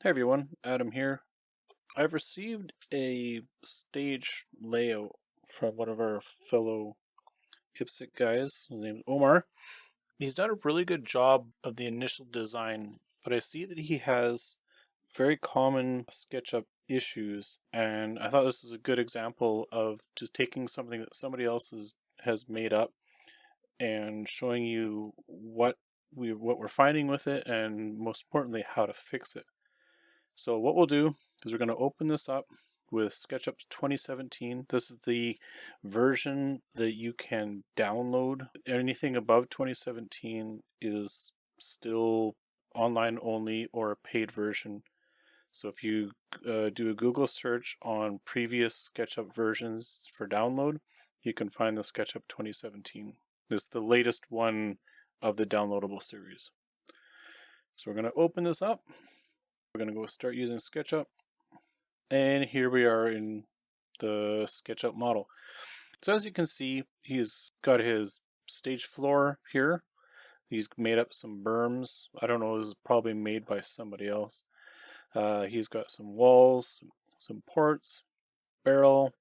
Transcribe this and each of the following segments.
Hey everyone, Adam here. I've received a stage layout from one of our fellow IPSC guys. His name is Omar. He's done a really good job of the initial design, but I see that he has very common SketchUp issues, and I thought this is a good example of just taking something that somebody else has made up and showing you what we're finding with it, and most importantly, how to fix it. So what we'll do is we're going to open this up with SketchUp 2017. This is the version that you can download. Anything above 2017 is still online only or a paid version. So if you do a Google search on previous SketchUp versions for download, you can find the SketchUp 2017. This is the latest one of the downloadable series. So we're going to open this up. We're going to go start using SketchUp, and here we are in the SketchUp model. So as you can see, he's got his stage floor here. He's made up some berms. I don't know, this is probably made by somebody else. He's got some walls, some ports, barrel,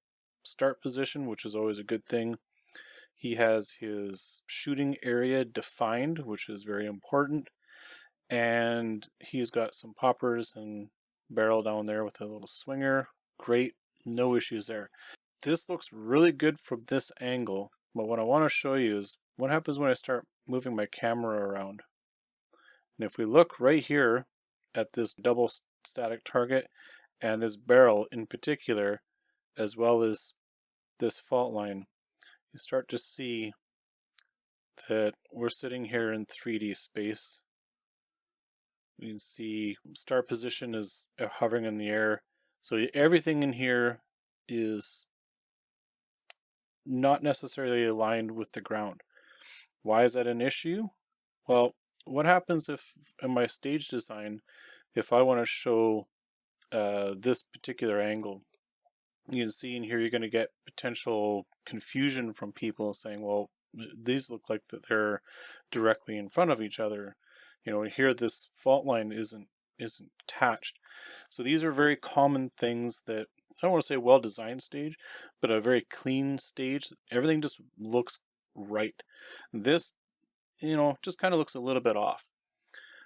start position, which is always a good thing. He has his shooting area defined, which is very important. And he's got some poppers and barrel down there with a little swinger. Great, no issues there. This looks really good from this angle, but what I want to show you is what happens when I start moving my camera around. And if we look right here at this double static target and this barrel in particular, as well as this fault line, you start to see that we're sitting here in 3D space. You can see start position is hovering in the air. So everything in here is not necessarily aligned with the ground. Why is that an issue? Well, what happens if in my stage design, if I want to show this particular angle, you can see in here you're going to get potential confusion from people saying, well, these look like that they're directly in front of each other. You know, here this fault line isn't attached. So these are very common things that I don't want to say well-designed stage, but a very clean stage. Everything just looks right. This, you know, just kind of looks a little bit off.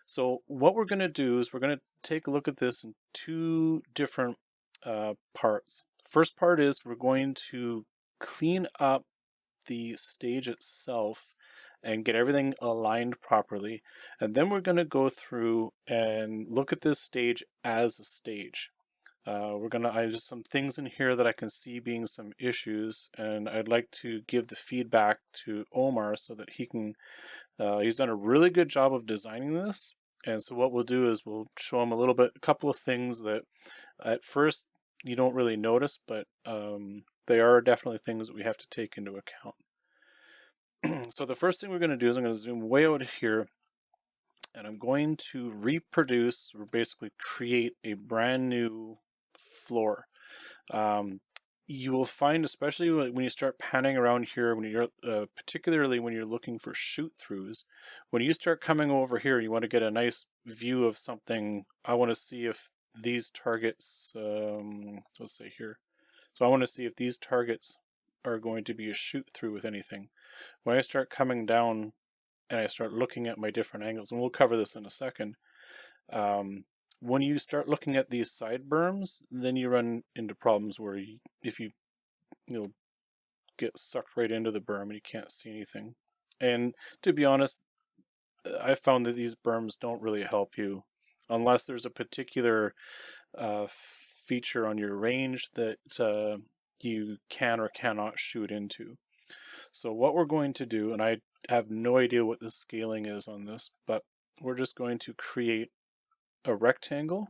So what we're going to do is we're going to take a look at this in two different parts. First part is we're going to clean up the stage itself and get everything aligned properly. And then we're going to go through and look at this stage as a stage. I just some things in here that I can see being some issues, and I'd like to give the feedback to Omar so that he can, he's done a really good job of designing this. And so what we'll do is we'll show him a couple of things that at first you don't really notice, but they are definitely things that we have to take into account. So the first thing we're going to do is I'm going to zoom way out here, and I'm going to reproduce, or basically create a brand new floor. You will find, especially when you start panning around here, when you're particularly when you're looking for shoot throughs, when you start coming over here, you want to get a nice view of something. I want to see if these targets, let's say here. So I want to see if these targets are going to be a shoot through with anything. When I start coming down and I start looking at my different angles, and we'll cover this in a second, when you start looking at these side berms, then you run into problems where if you get sucked right into the berm and you can't see anything. And to be honest, I found that these berms don't really help you unless there's a particular feature on your range that you can or cannot shoot into. So what we're going to do, and I have no idea what the scaling is on this, but we're just going to create a rectangle.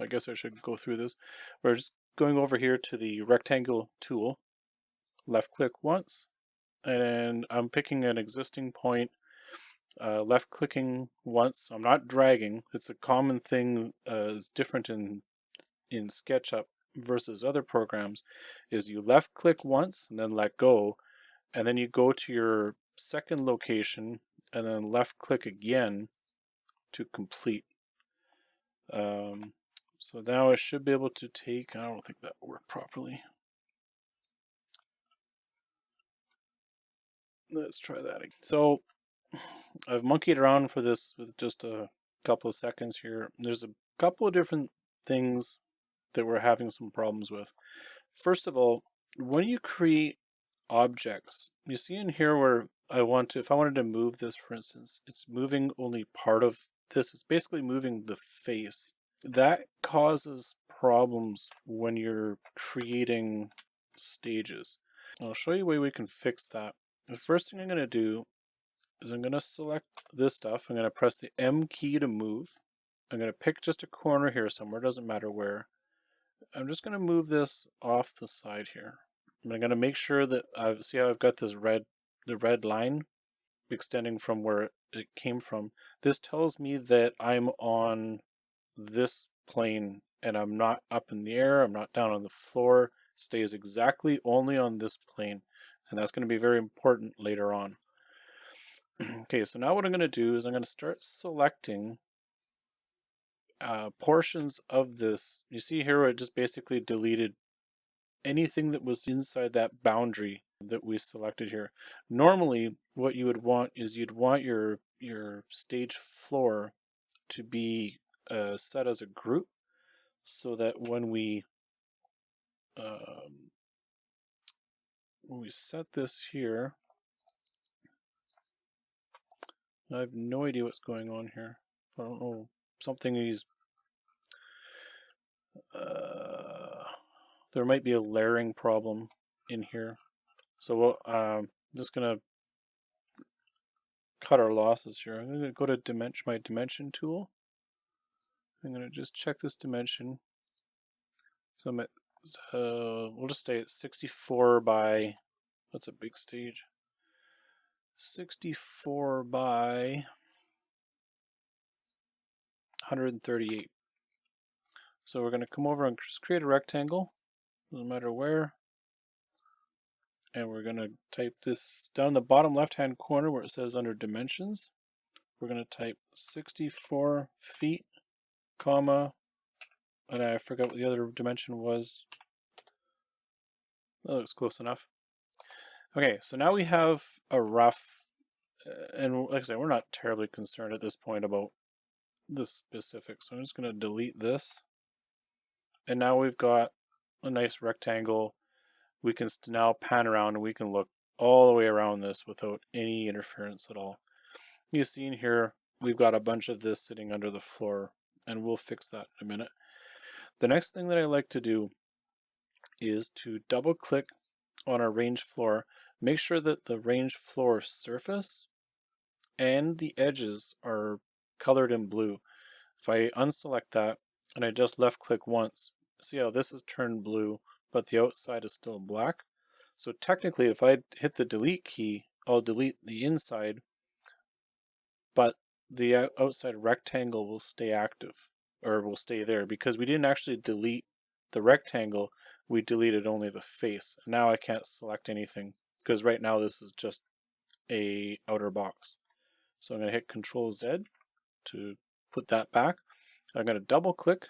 I guess I should go through this. We're just going over here to the rectangle tool, left click once, and I'm picking an existing point, left clicking once. I'm not dragging. It's a common thing, it's different in SketchUp versus other programs, is you left click once and then let go, and then you go to your second location and then left click again to complete. So now I should be able to take, I don't think that will work properly. Let's try that again. So I've monkeyed around for this with just a couple of seconds here. There's a couple of different things that we're having some problems with. First of all, when you create objects, you see in here where if I wanted to move this, for instance, it's moving only part of this. It's basically moving the face. That causes problems when you're creating stages. I'll show you a way we can fix that. The first thing I'm going to do is I'm going to select this stuff. I'm going to press the M key to move. I'm going to pick just a corner here somewhere, doesn't matter where. I'm just going to move this off the side here. I'm going to make sure that see how I've got this the red line extending from where it came from. This tells me that I'm on this plane and I'm not up in the air, I'm not down on the floor. It stays exactly only on this plane, and that's going to be very important later on. Okay, so now what I'm going to do is I'm going to start selecting portions of this. You see here where it just basically deleted anything that was inside that boundary that we selected here. Normally, what you would want is you'd want your stage floor to be set as a group, so that when we set this here, I have no idea what's going on here. I don't know, something is there might be a layering problem in here. So I'm just gonna cut our losses here. I'm gonna go to my dimension tool. I'm gonna just check this dimension. So I'm at, we'll just stay at 64 by, what's a big stage? 64 by 138. So we're going to come over and just create a rectangle, doesn't matter where, and we're going to type this down the bottom left hand corner where it says under dimensions. We're going to type 64 feet, comma, and I forgot what the other dimension was. That looks close enough. Okay, so now we have a rough, and like I said, we're not terribly concerned at this point about the specifics. So I'm just going to delete this. And now we've got a nice rectangle. We can now pan around and we can look all the way around this without any interference at all. You see in here, we've got a bunch of this sitting under the floor, and we'll fix that in a minute. The next thing that I like to do is to double click on our range floor. Make sure that the range floor surface and the edges are colored in blue. If I unselect that and I just left click once, see how this is turned blue, but the outside is still black. So technically, if I hit the delete key, I'll delete the inside, but the outside rectangle will stay active, or will stay there, because we didn't actually delete the rectangle, we deleted only the face. Now I can't select anything, because right now this is just a outer box. So I'm going to hit Control Z to put that back. I'm going to double click,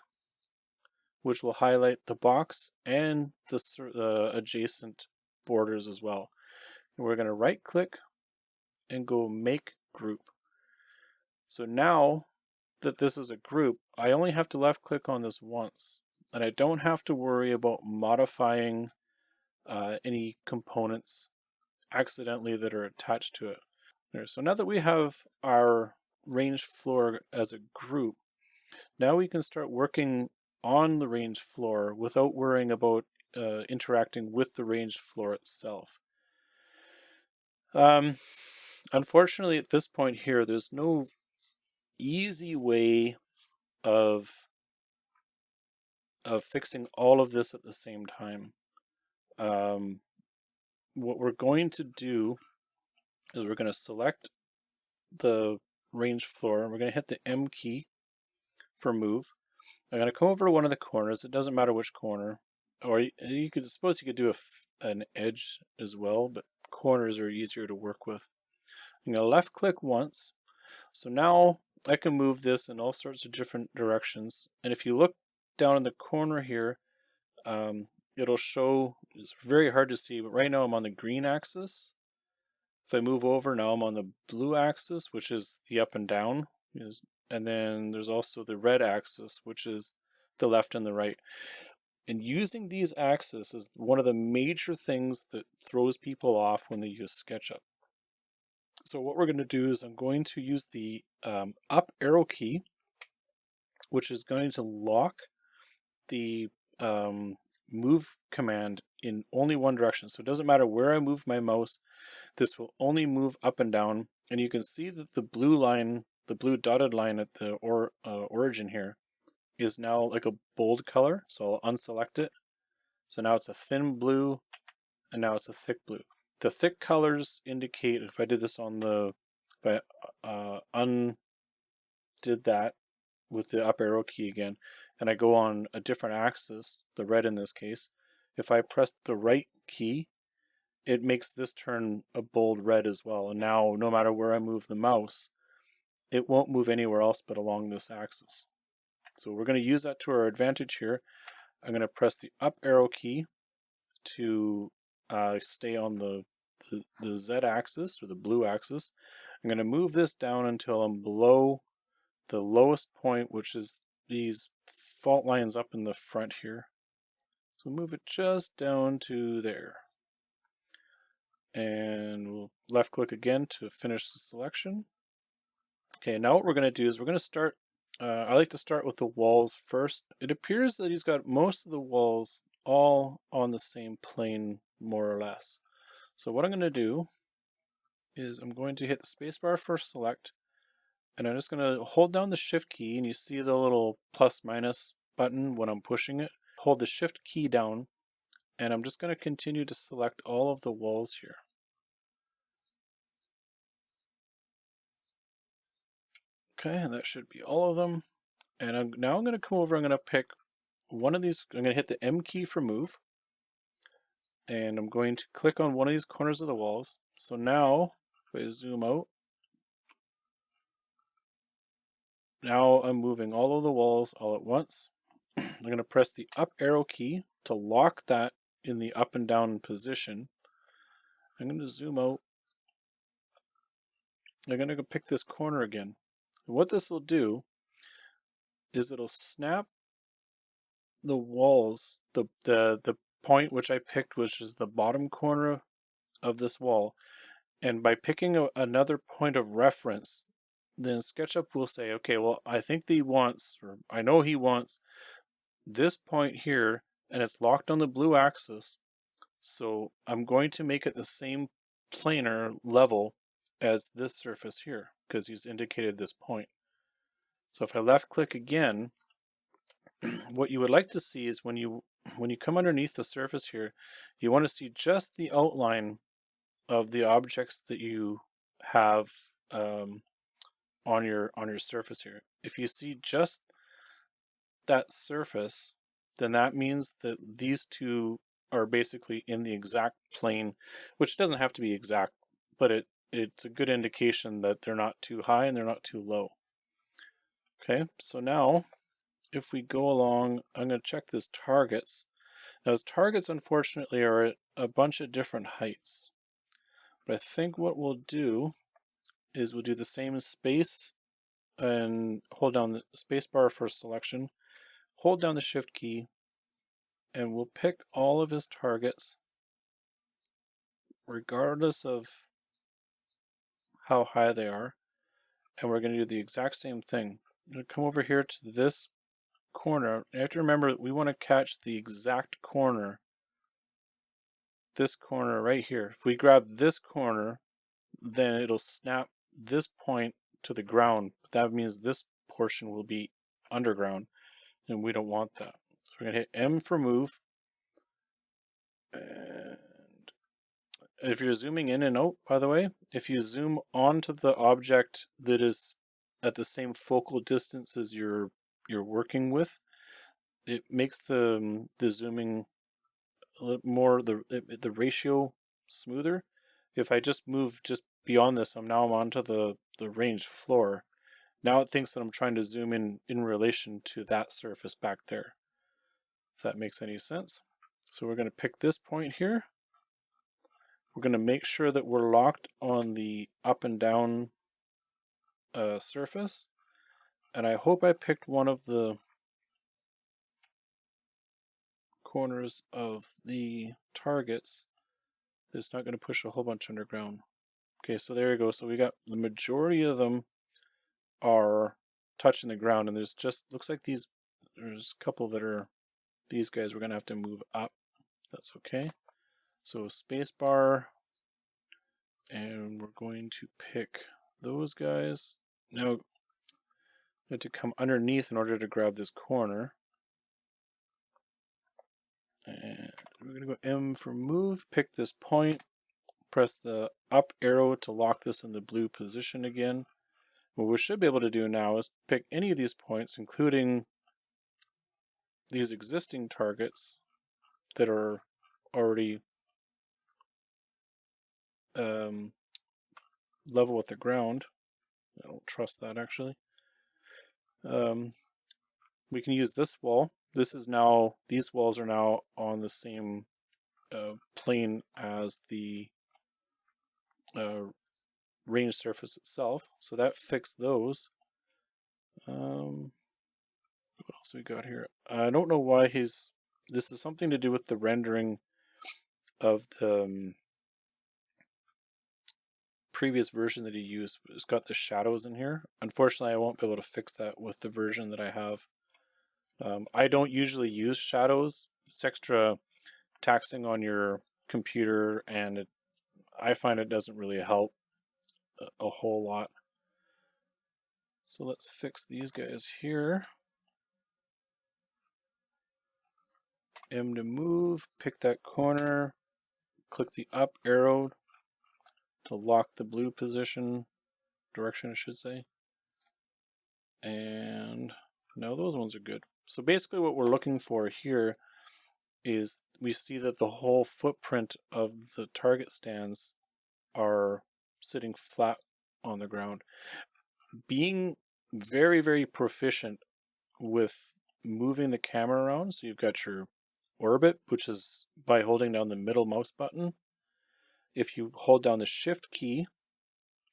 which will highlight the box and the adjacent borders as well. And we're going to right click and go Make Group. So now that this is a group, I only have to left click on this once, and I don't have to worry about modifying any components accidentally that are attached to it. There. So now that we have our range floor as a group, now we can start working on the range floor without worrying about interacting with the range floor itself. Unfortunately, at this point here, there's no easy way of fixing all of this at the same time. What we're going to do is we're going to select the range floor. We're going to hit the M key for move. I'm going to come over to one of the corners. It doesn't matter which corner, or you could do an edge as well, but corners are easier to work with. I'm going to left click once. So now I can move this in all sorts of different directions. And if you look down in the corner here, it'll show, it's very hard to see, but right now I'm on the green axis. If I move over, now I'm on the blue axis, which is the up and down. And then there's also the red axis, which is the left and the right. And using these axes is one of the major things that throws people off when they use SketchUp. So what we're going to do is I'm going to use the up arrow key, which is going to lock the move command in only one direction. So it doesn't matter where I move my mouse, this will only move up and down. And you can see that the blue line, the blue dotted line at the origin here is now like a bold color. So I'll unselect it. So now it's a thin blue, and now it's a thick blue. The thick colors indicate, if I did this on the, if I undid that with the up arrow key again, and I go on a different axis, the red in this case, if I press the right key, it makes this turn a bold red as well. And now no matter where I move the mouse, it won't move anywhere else but along this axis. So we're going to use that to our advantage here. I'm going to press the up arrow key to stay on the Z axis, or the blue axis. I'm going to move this down until I'm below the lowest point, which is these fault lines up in the front here. So move it just down to there. And we'll left click again to finish the selection. Okay, now what we're going to do is we're going to start, I like to start with the walls first. It appears that he's got most of the walls all on the same plane, more or less. So what I'm going to do is I'm going to hit the spacebar for select, and I'm just going to hold down the shift key, and you see the little plus minus button when I'm pushing it. Hold the shift key down, and I'm just going to continue to select all of the walls here. Okay, and that should be all of them. And now I'm going to come over, I'm going to pick one of these, I'm going to hit the M key for move, and I'm going to click on one of these corners of the walls. So now, if I zoom out, now I'm moving all of the walls all at once. I'm going to press the up arrow key to lock that in the up and down position. I'm going to zoom out. I'm going to go pick this corner again. And what this will do is it'll snap the walls, the point which I picked, which is the bottom corner of this wall. And by picking another point of reference, then SketchUp will say, okay, well, I think that he wants, or I know he wants this point here, and it's locked on the blue axis. So I'm going to make it the same planar level as this surface here, because he's indicated this point. So if I left click again, what you would like to see is when you come underneath the surface here, you want to see just the outline of the objects that you have on your surface here. If you see just that surface, then that means that these two are basically in the exact plane, which doesn't have to be exact, but it's a good indication that they're not too high and they're not too low. Okay, so now if we go along, I'm going to check this targets. Now his targets unfortunately are at a bunch of different heights. But I think what we'll do is we'll do the same as space and hold down the space bar for selection, hold down the shift key, and we'll pick all of his targets regardless of how high they are. And we're going to do the exact same thing. I'm going to come over here to this corner. You have to remember that we want to catch the exact corner, this corner right here. If we grab this corner, then it'll snap this point to the ground. That means this portion will be underground, and we don't want that. So we're going to hit M for move. And if you're zooming in and out, by the way, if you zoom onto the object that is at the same focal distance as you're working with, it makes the zooming a little more, the ratio smoother. If I just move just beyond this, I'm onto the ranged floor. Now it thinks that I'm trying to zoom in relation to that surface back there. if that makes any sense. So we're going to pick this point here. We're going to make sure that we're locked on the up and down surface. And I hope I picked one of the corners of the targets. It's not going to push a whole bunch underground. Okay, so there you go. So we got the majority of them are touching the ground, and there's just, looks like there's a couple that are, these guys we're going to have to move up. That's okay. So spacebar, and we're going to pick those guys. Now, we have to come underneath in order to grab this corner. And we're going to go M for move, pick this point, press the up arrow to lock this in the blue position again. What we should be able to do now is pick any of these points, including these existing targets that are already level with the ground. I don't trust that actually. We can use this wall. This is now, these walls are now on the same plane as the range surface itself. So that fixed those. What else we got here? I don't know why this is something to do with the rendering of the previous version that he used. It's got the shadows in here. Unfortunately, I won't be able to fix that with the version that I have. I don't usually use shadows. It's extra taxing on your computer, and I find it doesn't really help a whole lot. So let's fix these guys here. M to move, pick that corner, click the up arrow to lock the blue position, direction I should say. And no, those ones are good. So basically what we're looking for here is we see that the whole footprint of the target stands are sitting flat on the ground. Being very, very proficient with moving the camera around, so you've got your orbit, which is by holding down the middle mouse button. If you hold down the shift key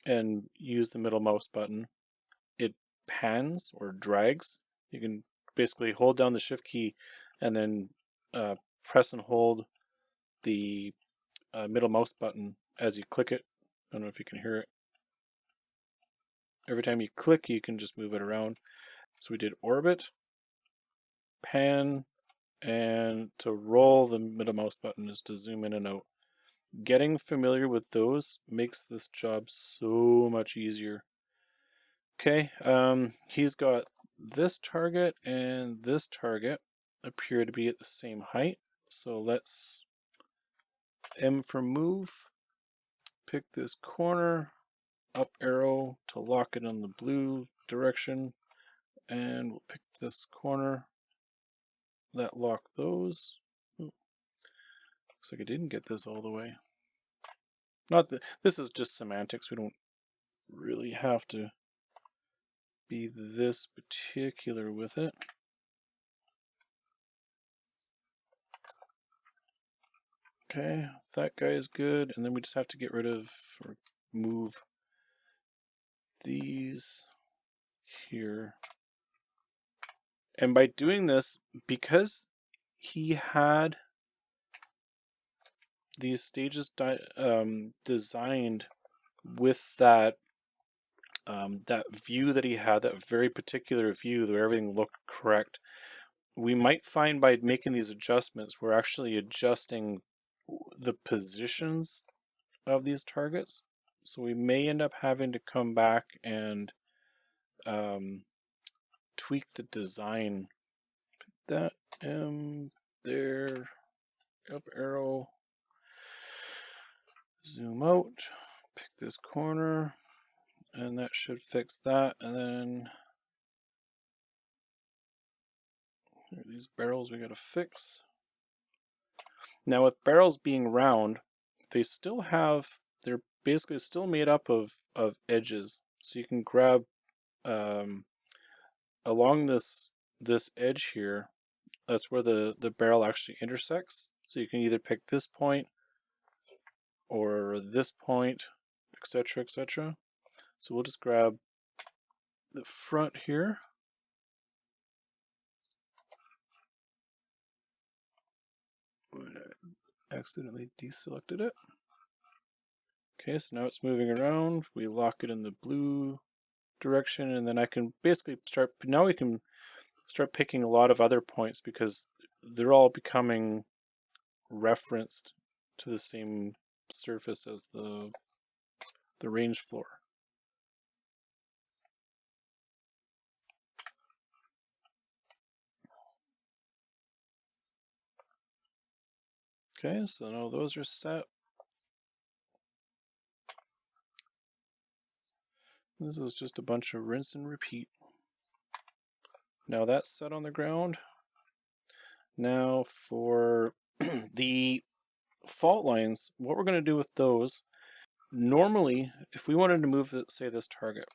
and use the middle mouse button, it pans or drags. You can basically hold down the shift key and then press and hold the middle mouse button as you click it. I don't know if you can hear it. Every time you click, you can just move it around. So we did orbit, pan, and to roll the middle mouse button is to zoom in and out. Getting familiar with those makes this job so much easier. Okay, he's got this target and this target appear to be at the same height. So let's M for move, pick this corner, up arrow to lock it in the blue direction, and we'll pick this corner, that lock those. Ooh. Looks like I didn't get this all the way. Not that this is just semantics. We don't really have to be this particular with it. Okay, that guy is good, and then we just have to get rid of or move these here. And by doing this, because he had these stages designed with that that view that he had, that very particular view where everything looked correct, we might find by making these adjustments, we're actually adjusting the positions of these targets. So we may end up having to come back and tweak the design. Put that there, up arrow, zoom out, pick this corner, and that should fix that. And then here are these barrels we gotta fix. Now with barrels being round, they still have, they're basically still made up of edges. So you can grab along this edge here, That's where the barrel actually intersects. So you can either pick this point or this point, etc., etc. So we'll just grab the front here. I accidentally deselected it. Okay, so now it's moving around. We lock it in the blue direction, and then I can basically start, now we can start picking a lot of other points because they're all becoming referenced to the same surface as the range floor. Okay, so now those are set. This is just a bunch of rinse and repeat. Now that's set on the ground. Now for the fault lines, what we're going to do with those, normally, if we wanted to move, say, this target,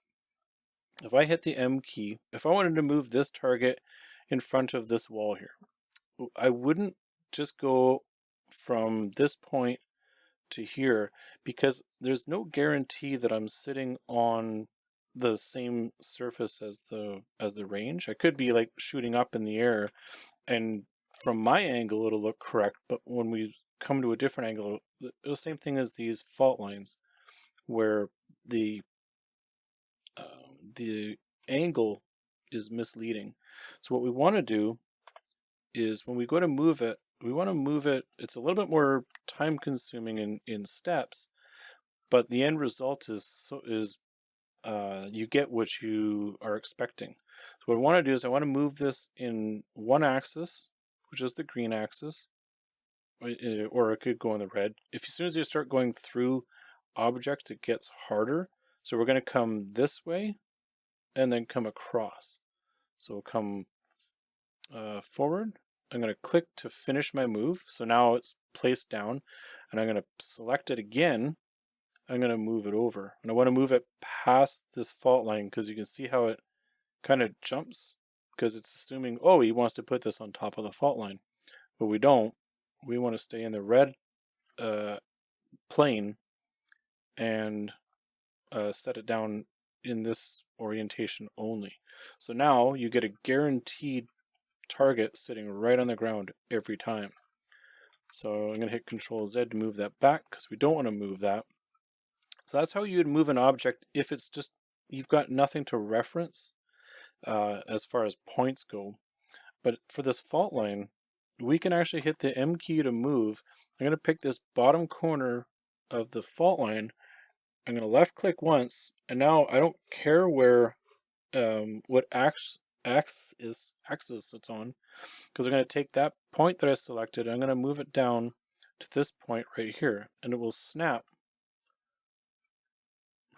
if I hit the M key, if I wanted to move this target in front of this wall here, I wouldn't just go from this point to here because there's no guarantee that I'm sitting on the same surface as the range. I could be like shooting up in the air, and from my angle it'll look correct, but when we come to a different angle, the same thing as these fault lines where the angle is misleading. So what we want to do is when we go to move it, we want to move it, it's a little bit more time consuming in steps, but the end result is you get what you are expecting. So what I want to do is I want to move this in one axis, which is the green axis, or it could go in the red. As soon as you start going through objects, it gets harder. So we're going to come this way and then come across. So we'll come forward. I'm going to click to finish my move. So now it's placed down, and I'm going to select it again. I'm going to move it over, and I want to move it past this fault line because you can see how it kind of jumps because it's assuming, oh, he wants to put this on top of the fault line, but we don't. We want to stay in the red plane and set it down in this orientation only. So now you get a guaranteed target sitting right on the ground every time. So I'm going to hit Control Z to move that back because we don't want to move that. So that's how you would move an object if it's just, you've got nothing to reference as far as points go. But for this fault line, we can actually hit the M key to move. I'm going to pick this bottom corner of the fault line. I'm going to left click once, and now I don't care where, what axis it's on, because I'm going to take that point that I selected, I'm going to move it down to this point right here, and it will snap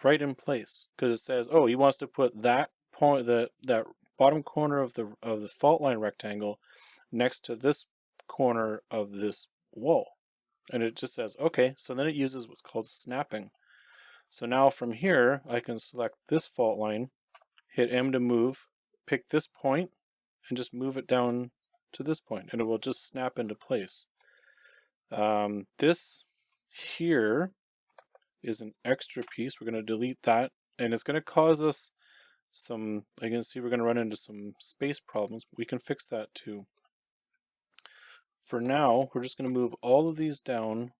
right in place because it says, oh, he wants to put that point, that bottom corner of the fault line rectangle next to this corner of this wall, and it just says okay. So then it uses what's called snapping. So now from here I can select this fault line, hit M to move, pick this point, and just move it down to this point, and it will just snap into place. This here is an extra piece. We're going to delete that, and it's going to cause us some, I can see we're going to run into some space problems, but we can fix that too. For now, we're just going to move all of these down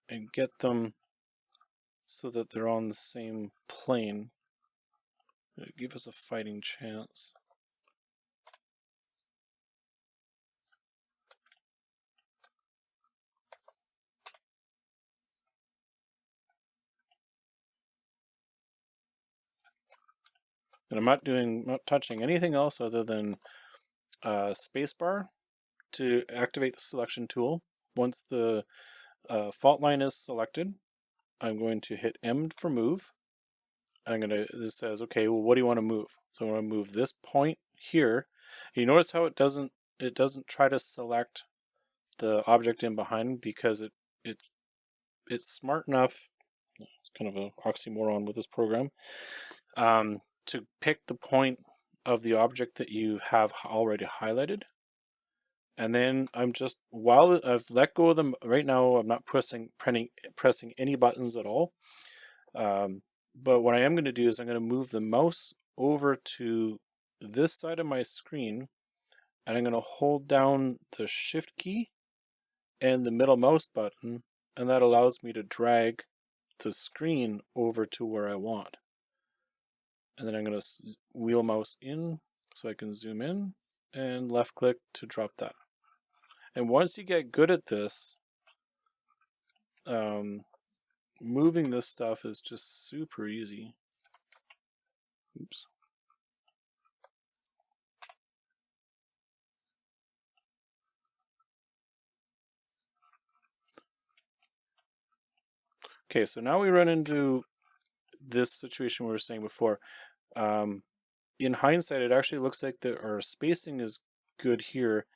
and get them so that they're on the same plane. It'll give us a fighting chance. And I'm not touching anything else other than spacebar to activate the selection tool. Once the fault line is selected, I'm going to hit M for move. This says, okay, well, what do you want to move? So I want to move this point here. You notice how it doesn't try to select the object in behind because it's smart enough. It's kind of an oxymoron with this program. To pick the point of the object that you have already highlighted. And then I'm just, while I've let go of them right now, I'm not pressing any buttons at all. But what I am going to do is I'm going to move the mouse over to this side of my screen, and I'm going to hold down the shift key and the middle mouse button, and that allows me to drag the screen over to where I want. And then I'm going to wheel mouse in so I can zoom in, and left click to drop that. And once you get good at this, moving this stuff is just super easy. Oops. Okay, so now we run into this situation we were saying before. In hindsight, it actually looks like our spacing is good here.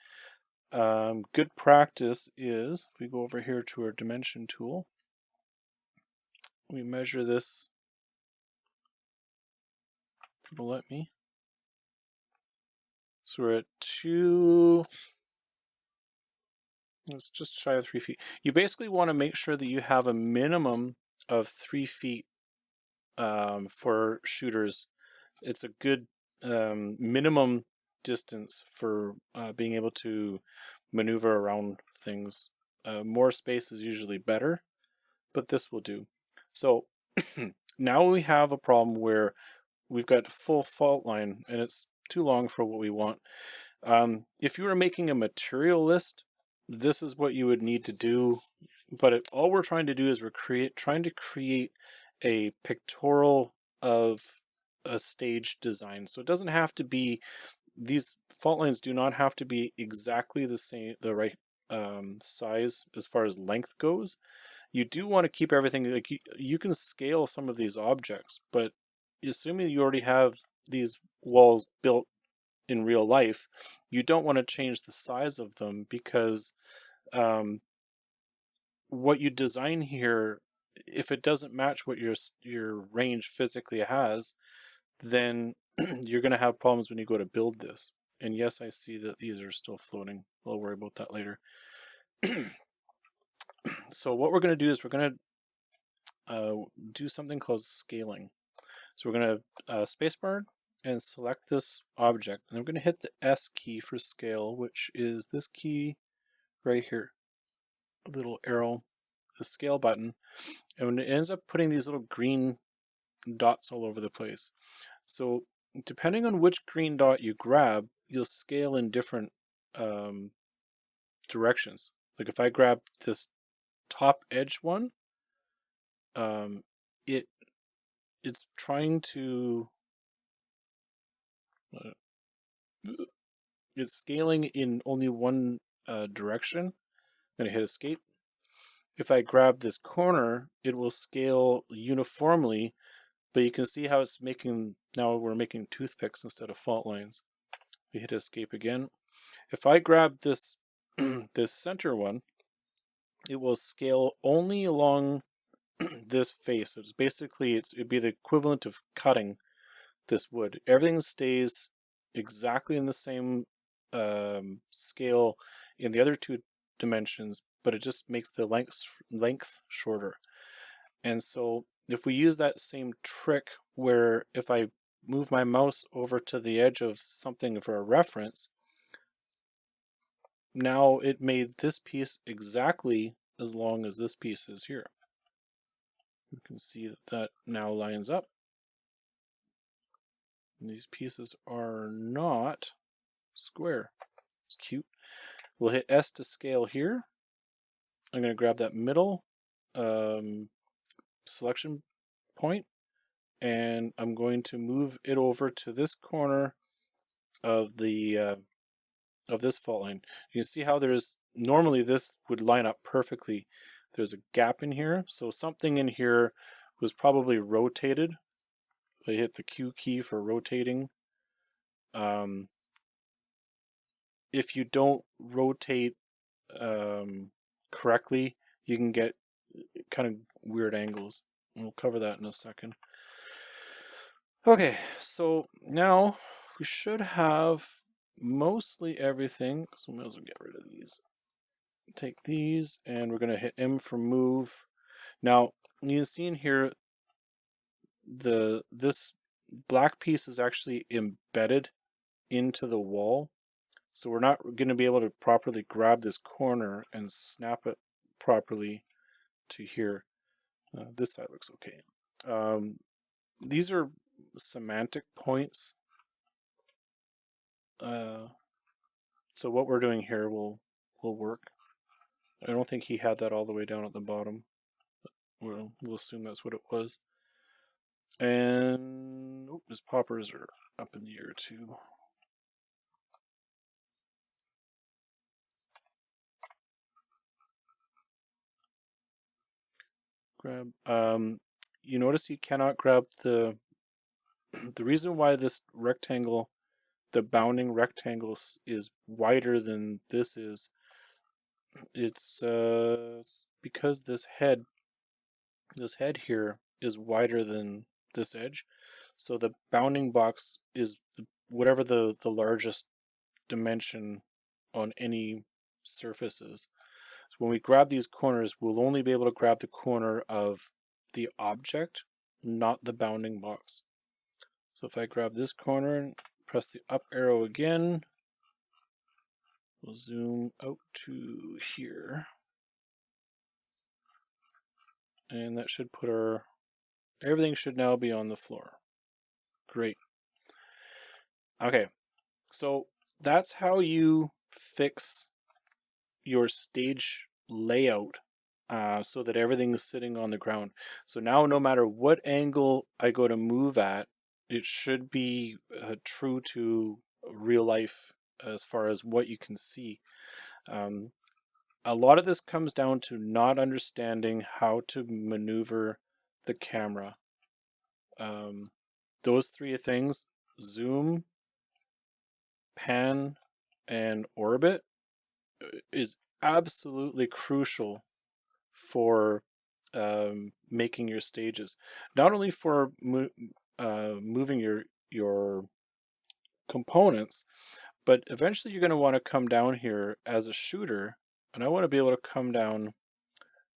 Good practice is, if we go over here to our dimension tool, we measure this. It'll let me. So we're at it's just shy of 3 feet. You basically want to make sure that you have a minimum of 3 feet for shooters. It's a good minimum distance for being able to maneuver around things. More space is usually better, but this will do. So now we have a problem where we've got a full fault line and it's too long for what we want. If you were making a material list, this is what you would need to do. But all we're trying to do is trying to create a pictorial of a stage design. So it doesn't have to be, these fault lines do not have to be exactly the same, the right size as far as length goes. You do want to keep everything, like you can scale some of these objects, but assuming you already have these walls built in real life, you don't want to change the size of them, because what you design here, if it doesn't match what your range physically has, then you're going to have problems when you go to build this. And yes, I see that these are still floating. We'll worry about that later. So what we're going to do is we're going to do something called scaling. So we're going to spacebar and select this object, and I'm going to hit the S key for scale, which is this key right here, a little arrow, the scale button, and when it ends up putting these little green dots all over the place. So depending on which green dot you grab, you'll scale in different directions. Like if I grab this top edge one, it's trying to it's scaling in only one direction. I'm going to hit escape. If I grab this corner, it will scale uniformly, but you can see how it's making, now we're making toothpicks instead of fault lines. We hit escape again. If I grab this this center one, it will scale only along this face. So it's basically, it'd be the equivalent of cutting this wood. Everything stays exactly in the same scale in the other two dimensions, but it just makes the length shorter. And so if we use that same trick where if I move my mouse over to the edge of something for a reference, now it made this piece exactly as long as this piece is here. You can see that now lines up. And these pieces are not square. It's cute. We'll hit S to scale here. I'm going to grab that middle selection point, and I'm going to move it over to this corner of the of this fault line. You can see how normally this would line up perfectly. There's a gap in here, so something in here was probably rotated. I hit the Q key for rotating. If you don't rotate correctly, you can get kind of weird angles. And we'll cover that in a second. Okay, so now we should have mostly everything, so we might as well get rid of these. Take these, and we're going to hit M for move. Now, you can see in here, this black piece is actually embedded into the wall, so we're not going to be able to properly grab this corner and snap it properly to here. This side looks okay. These are semantic points. So what we're doing here will work. I don't think he had that all the way down at the bottom. But we'll assume that's what it was. And his poppers are up in the air too. Grab. You notice you cannot grab the reason why this rectangle, the bounding rectangle, is wider than this is. It's because this head here is wider than this edge, so the bounding box is whatever the largest dimension on any surface is. So when we grab these corners, we'll only be able to grab the corner of the object, not the bounding box. So if I grab this corner and press the up arrow again, we'll zoom out to here. And that should put everything should now be on the floor. Great. Okay, so that's how you fix your stage layout so that everything is sitting on the ground. So now no matter what angle I go to move at, it should be true to real life as far as what you can see. A lot of this comes down to not understanding how to maneuver the camera. Those three things, zoom, pan, and orbit, is absolutely crucial for making your stages. Not only for moving your components, but eventually you're going to want to come down here as a shooter, and I want to be able to come down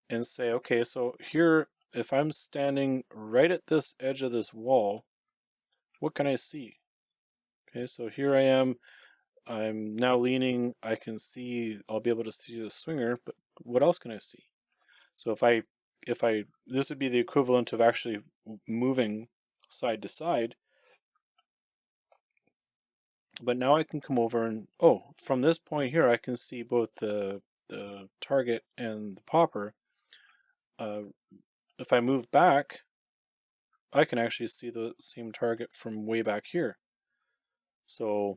and say, okay, so here, if I'm standing right at this edge of this wall, what can I see? Okay, so here I am. I'm now leaning. I can see. I'll be able to see the swinger, but what else can I see? So if I, this would be the equivalent of actually moving side to side. But now I can come over and, oh, from this point here, I can see both the target and the popper. If I move back, I can actually see the same target from way back here. So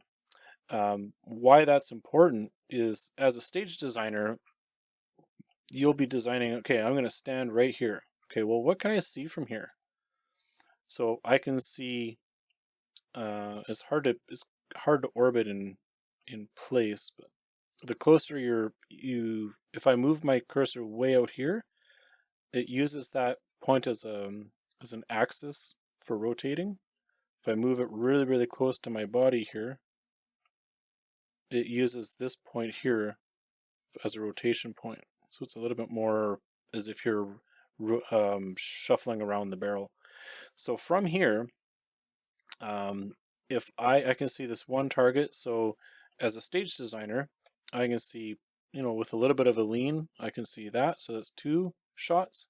why that's important is, as a stage designer, you'll be designing, okay, I'm going to stand right here. Okay, well, what can I see from here? So I can see, it's hard to orbit in place, but the closer if I move my cursor way out here, it uses that point as an axis for rotating. If I move it really, really close to my body here, it uses this point here as a rotation point. So it's a little bit more as if you're shuffling around the barrel. So from here, if I can see this one target, so as a stage designer, I can see, with a little bit of a lean, I can see that. So that's 2 shots,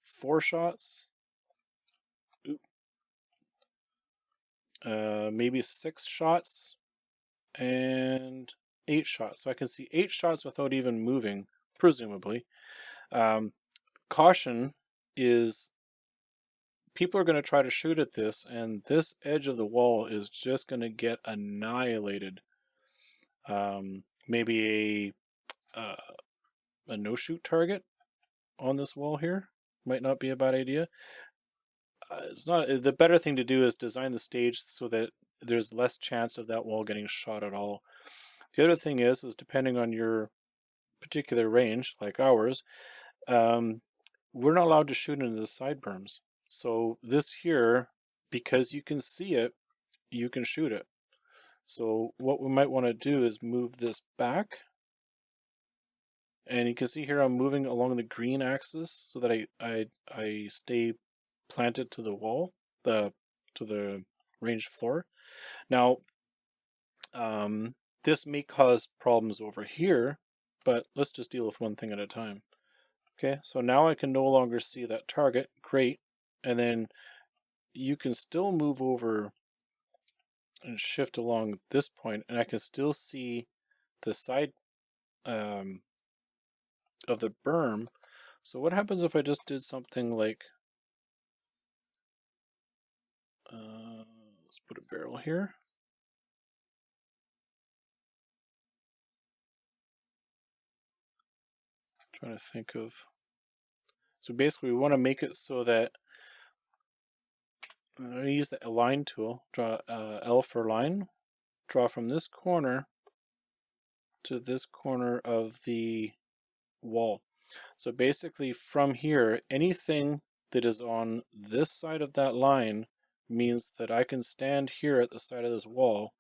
4 shots, maybe 6 shots, and 8 shots. So I can see 8 shots without even moving, presumably. Caution is people are going to try to shoot at this, and this edge of the wall is just going to get annihilated. Maybe a no-shoot target on this wall here might not be a bad idea. It's not. The better thing to do is design the stage so that there's less chance of that wall getting shot at all. The other thing is depending on your particular range, like ours, we're not allowed to shoot into the side berms. So this here, because you can see it, you can shoot it. So what we might want to do is move this back. And you can see here I'm moving along the green axis so that I stay planted to the wall, to the ranged floor. Now, this may cause problems over here, but let's just deal with one thing at a time. Okay, so now I can no longer see that target. Great. And then you can still move over and shift along this point, and I can still see the side of the berm. So what happens if I just did something like, let's put a barrel here. Trying to think of. So basically, we want to make it so that I'm going to use the align tool. Draw L for line. Draw from this corner to this corner of the wall. So basically, from here, anything that is on this side of that line means that I can stand here at the side of this wall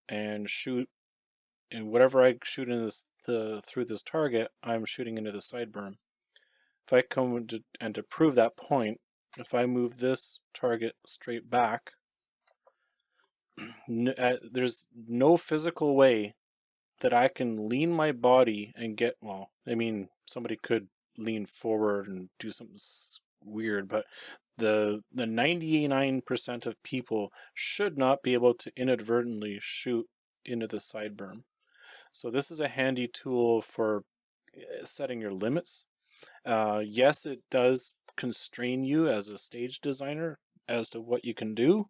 and shoot, and whatever I shoot in this through this target, I'm shooting into the side berm. If I come to prove that point, if I move this target straight back, there's no physical way that I can lean my body and get, well, I mean, somebody could lean forward and do something weird, but the 99% of people should not be able to inadvertently shoot into the side berm. So this is a handy tool for setting your limits. Yes, it does constrain you as a stage designer as to what you can do,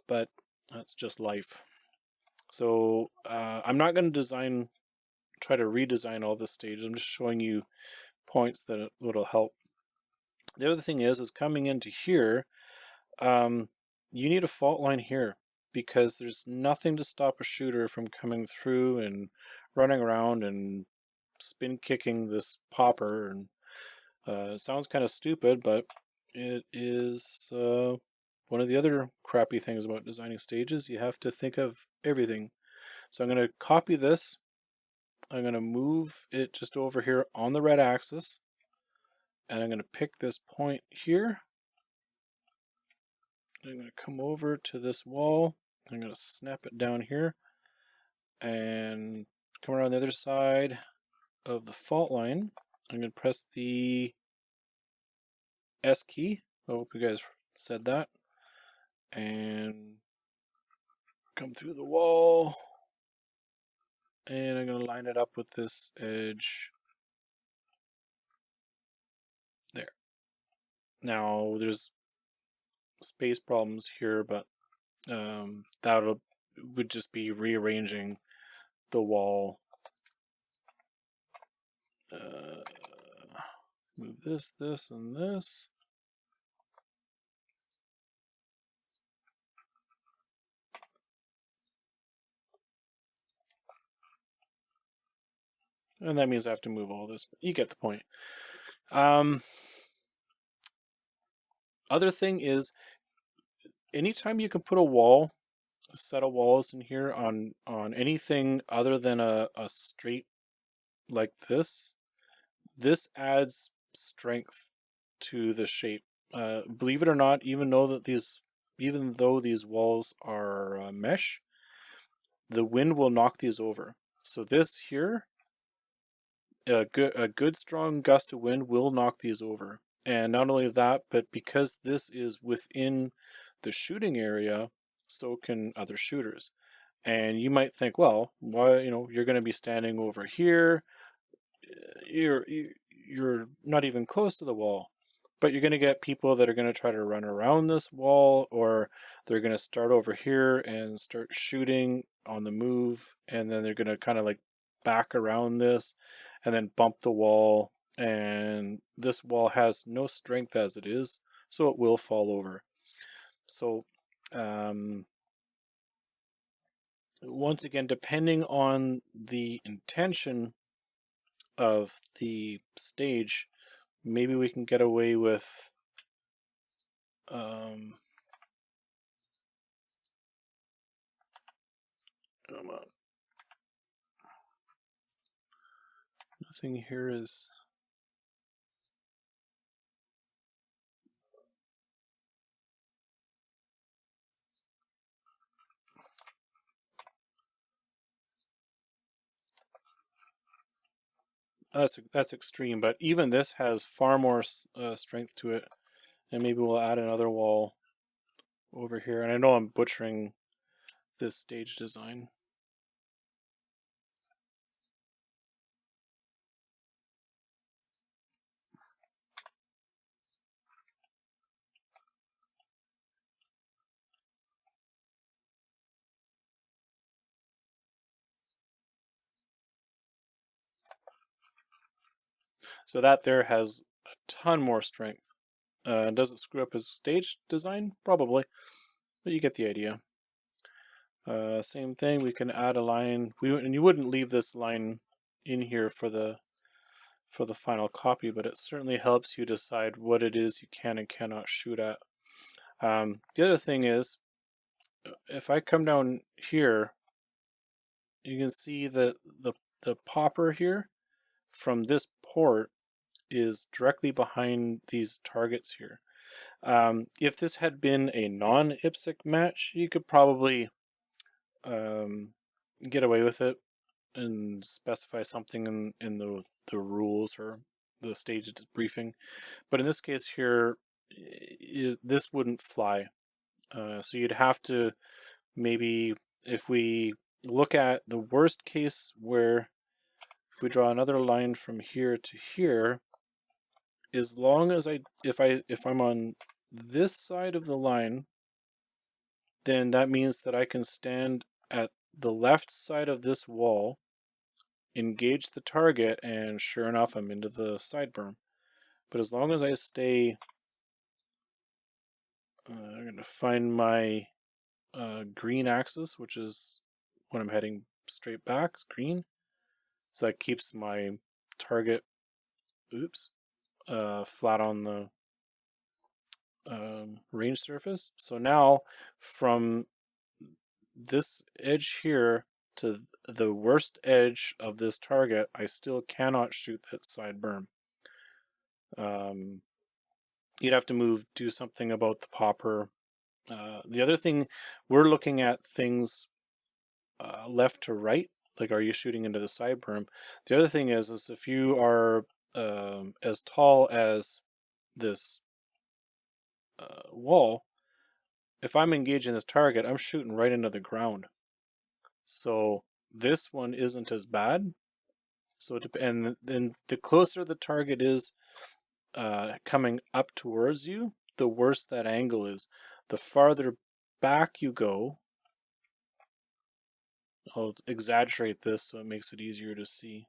but that's just life. So I'm not going to try to redesign all the stages. I'm just showing you points that will help. The other thing is coming into here, you need a fault line here because there's nothing to stop a shooter from coming through and running around and spin kicking this popper. And it sounds kind of stupid, but it is one of the other crappy things about designing stages. You have to think of everything. So I'm going to copy this. I'm going to move it just over here on the red axis. And I'm going to pick this point here. I'm going to come over to this wall. I'm going to snap it down here and come around the other side of the fault line. I'm going to press the S key. I hope you guys said that. And come through the wall. And I'm going to line it up with this edge. There. Now there's space problems here, but that would just be rearranging the wall. Move this, this, and this. And that means I have to move all this, but you get the point. Other thing is, anytime you can put a set of walls in here on anything other than a straight like this adds strength to the shape. Believe it or not, even though these walls are mesh, the wind will knock these over. So this here, a good strong gust of wind will knock these over. And not only that, but because this is within the shooting area, so can other shooters. And you might think, well, why, you're going to be standing over here. You're not even close to the wall, but you're going to get people that are going to try to run around this wall, or they're going to start over here and start shooting on the move, and then they're going to kind of like back around this and then bump the wall, and this wall has no strength as it is, so it will fall over. So once again, depending on the intention of the stage, maybe we can get away with Come on. Nothing here is... That's extreme, but even this has far more strength to it. And maybe we'll add another wall over here. And I know I'm butchering this stage design. So that there has a ton more strength. Does it screw up his stage design? Probably, but you get the idea. Same thing, we can add a line. And you wouldn't leave this line in here for the final copy, but it certainly helps you decide what it is you can and cannot shoot at. The other thing is, if I come down here, you can see that the popper here from this port is directly behind these targets here. If this had been a non-IPSC match, you could probably get away with it and specify something in the rules or the stage briefing. But in this case here, this wouldn't fly. So you'd have to maybe, if we look at the worst case where if we draw another line from here to here, as long as if I'm on this side of the line, then that means that I can stand at the left side of this wall, engage the target, and sure enough, I'm into the side berm. But as long as I stay, I'm going to find my green axis, which is when I'm heading straight back, green. So that keeps my target, flat on the range surface. So now from this edge here to the worst edge of this target, I still cannot shoot that side berm. You'd have to do something about the popper. The other thing, we're looking at things left to right, like are you shooting into the side berm? The other thing is if you are as tall as this wall, if I'm engaging this target, I'm shooting right into the ground. So this one isn't as bad. So and then the closer the target is coming up towards you, the worse that angle is. The farther back you go, I'll exaggerate this so it makes it easier to see.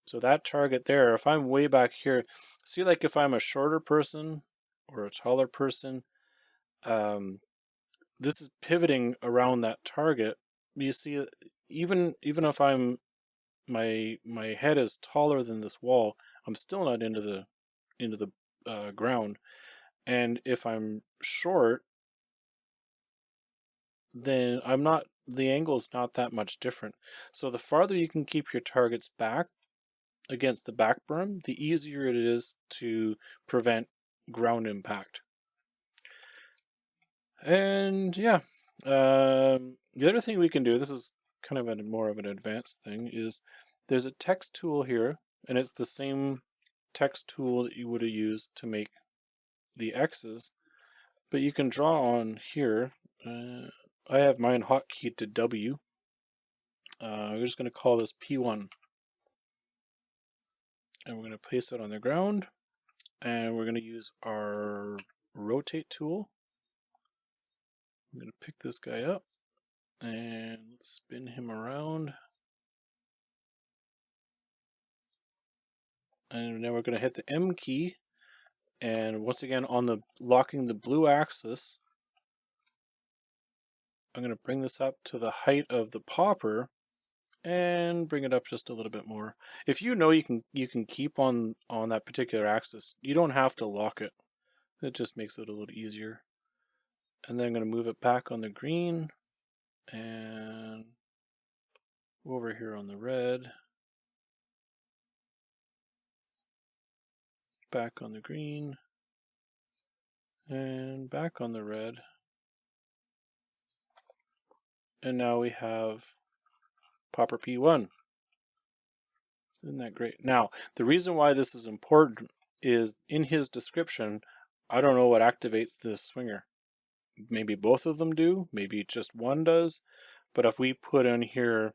So that target there, if I'm way back here, see, like if I'm a shorter person or a taller person, this is pivoting around that target. You see, even if my head is taller than this wall, I'm still not into the ground. And if I'm short, then the angle is not that much different. So the farther you can keep your targets back against the back berm, the easier it is to prevent ground impact. And yeah, the other thing we can do, this is kind of more of an advanced thing, is there's a text tool here, and it's the same text tool that you would have used to make the X's, but you can draw on here. I have mine hotkeyed to W. We're just going to call this P1. And we're going to place it on the ground. And we're going to use our rotate tool. I'm going to pick this guy up and spin him around. And then we're going to hit the M key. And once again, locking the blue axis, I'm going to bring this up to the height of the popper and bring it up just a little bit more. If you know you can keep on that particular axis, you don't have to lock it. It just makes it a little easier. And then I'm going to move it back on the green and over here on the red, back on the green, and back on the red. And now we have popper P1. Isn't that great? Now, the reason why this is important is in his description, I don't know what activates this swinger. Maybe both of them do, maybe just one does, but if we put in here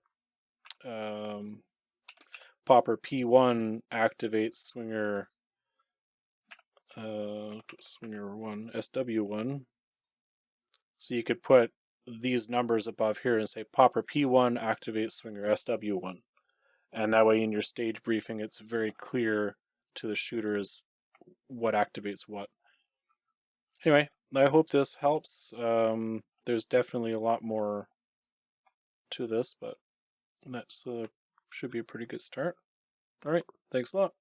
popper P1 activates swinger swinger 1, SW1, so you could put these numbers above here and say popper P1 activates swinger SW1. And that way in your stage briefing, it's very clear to the shooters what activates what. Anyway, I hope this helps. There's definitely a lot more to this, but that should be a pretty good start. All right, thanks a lot.